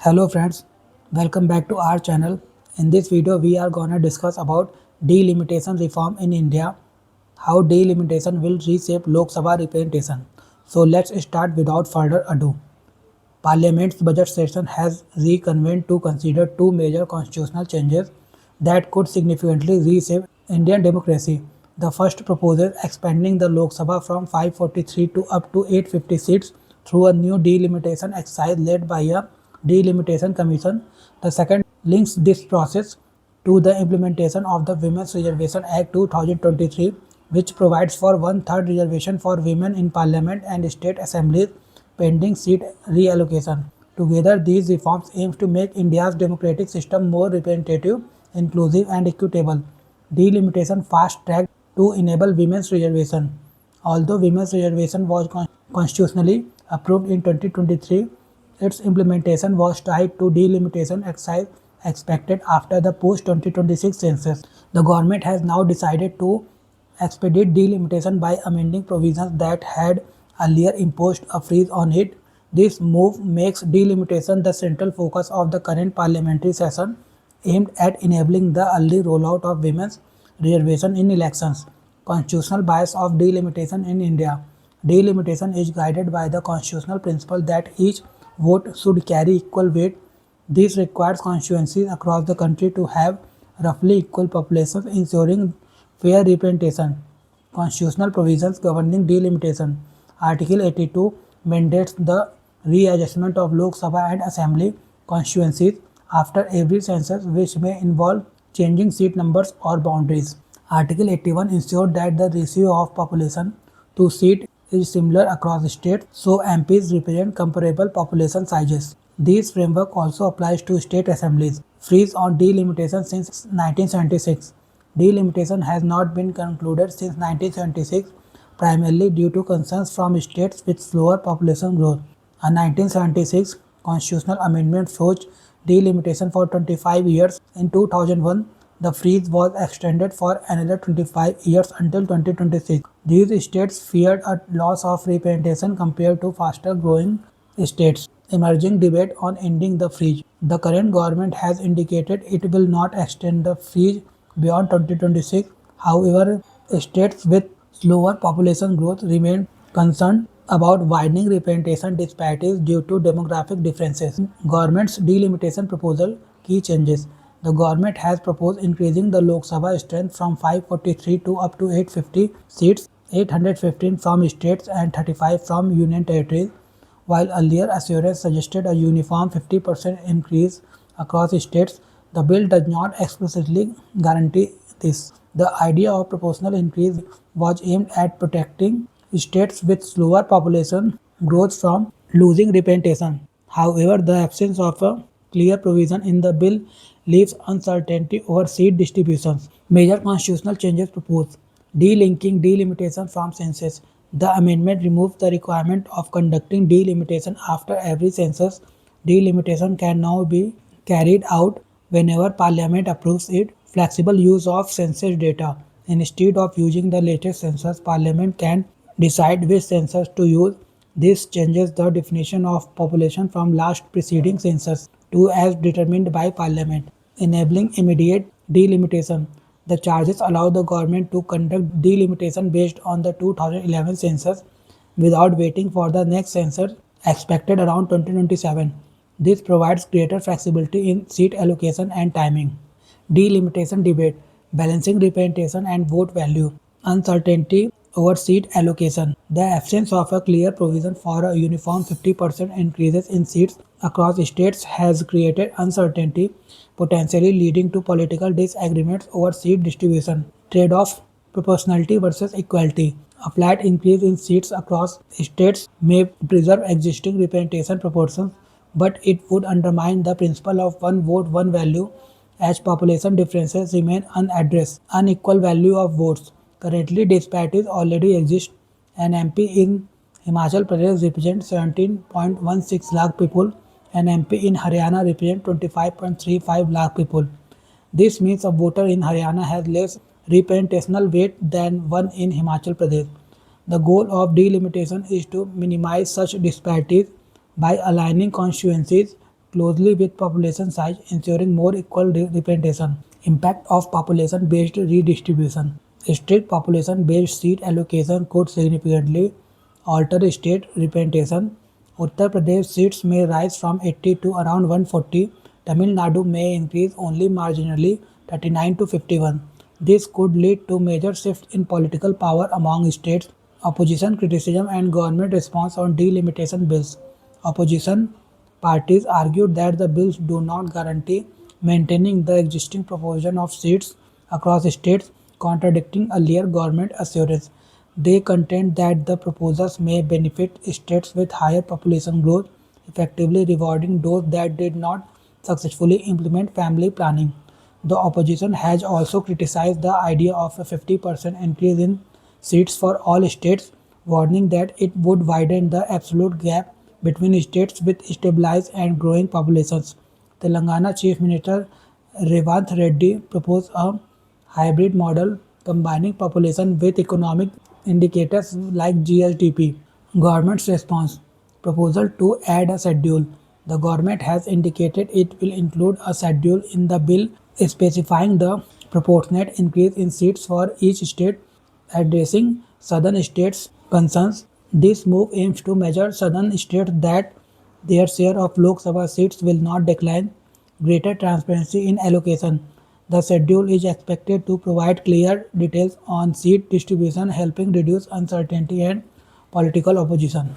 Hello friends, welcome back to our channel. In this video we are gonna discuss about delimitation reform in India, how delimitation will reshape Lok Sabha representation. So let's start without further ado. Parliament's budget session has reconvened to consider two major constitutional changes that could significantly reshape Indian democracy. The first proposes expanding the Lok Sabha from 543 to up to 850 seats through a new delimitation exercise led by a delimitation commission. The second links this process to the implementation of the Women's Reservation Act 2023, which provides for one-third reservation for women in parliament and state assemblies pending seat reallocation. Together, these reforms aim to make India's democratic system more representative, inclusive, and equitable. Delimitation fast-tracked to enable women's reservation. Although women's reservation was constitutionally approved in 2023, its implementation was tied to delimitation exercise expected after the post-2026 census. The government has now decided to expedite delimitation by amending provisions that had earlier imposed a freeze on it. This move makes delimitation the central focus of the current parliamentary session, aimed at enabling the early rollout of women's reservation in elections. Constitutional bias of delimitation in India. Delimitation is guided by the constitutional principle that each vote should carry equal weight. This requires constituencies across the country to have roughly equal populations, ensuring fair representation. Constitutional provisions governing delimitation. Article 82 mandates the readjustment of Lok Sabha and Assembly constituencies after every census, which may involve changing seat numbers or boundaries. Article 81 ensures that the ratio of population to seat is similar across states, so MPs represent comparable population sizes. This framework also applies to state assemblies. Freeze on delimitation since 1976. Delimitation has not been concluded since 1976, primarily due to concerns from states with slower population growth. A 1976 constitutional amendment forced delimitation for 25 years. In 2001, the freeze was extended for another 25 years until 2026. These states feared a loss of representation compared to faster growing states. Emerging debate on ending the freeze. The current government has indicated it will not extend the freeze beyond 2026. However, states with slower population growth remain concerned about widening representation disparities due to demographic differences. Government's delimitation proposal. Key changes. The government has proposed increasing the Lok Sabha strength from 543 to up to 850 seats, 815 from states and 35 from union territories. While earlier assurance suggested a uniform 50% increase across states, the bill does not explicitly guarantee this. The idea of proportional increase was aimed at protecting states with slower population growth from losing representation. However, the absence of a clear provision in the bill leaves uncertainty over seat distributions. Major constitutional changes proposed. Delinking delimitation from census. The amendment removes the requirement of conducting delimitation after every census. Delimitation can now be carried out whenever Parliament approves it. Flexible use of census data. Instead of using the latest census, Parliament can decide which census to use. This changes the definition of population from last preceding census to as determined by Parliament, enabling immediate delimitation. The charges allow the government to conduct delimitation based on the 2011 census without waiting for the next census expected around 2027. This provides greater flexibility in seat allocation and timing. Delimitation debate, balancing representation and vote value, uncertainty over seat allocation. The absence of a clear provision for a uniform 50% increases in seats across states has created uncertainty, potentially leading to political disagreements over seat distribution. Trade-off, proportionality versus equality. A flat increase in seats across states may preserve existing representation proportions, but it would undermine the principle of one vote, one value as population differences remain unaddressed. Unequal value of votes. Currently, disparities already exist. An MP in Himachal Pradesh represents 17.16 lakh people. An MP in Haryana represents 25.35 lakh people. This means a voter in Haryana has less representational weight than one in Himachal Pradesh. The goal of delimitation is to minimize such disparities by aligning constituencies closely with population size, ensuring more equal representation. Impact of population-based redistribution. Strict population-based seat allocation could significantly alter state representation. Uttar Pradesh seats may rise from 80 to around 140. Tamil Nadu may increase only marginally, 39 to 51. This could lead to major shifts in political power among states. Opposition criticism and government response on delimitation bills. Opposition parties argued that the bills do not guarantee maintaining the existing proportion of seats across states, contradicting earlier government assurance. They contend that the proposals may benefit states with higher population growth, effectively rewarding those that did not successfully implement family planning. The opposition has also criticized the idea of a 50% increase in seats for all states, warning that it would widen the absolute gap between states with stabilized and growing populations. Telangana Chief Minister Revanth Reddy proposed a hybrid model combining population with economic indicators like GSDP. Government's response. Proposal to add a schedule. The government has indicated it will include a schedule in the bill specifying the proportionate increase in seats for each state, addressing southern states' concerns. This move aims to measure southern states that their share of Lok Sabha seats will not decline. Greater transparency in allocation. The schedule is expected to provide clear details on seat distribution, helping reduce uncertainty and political opposition.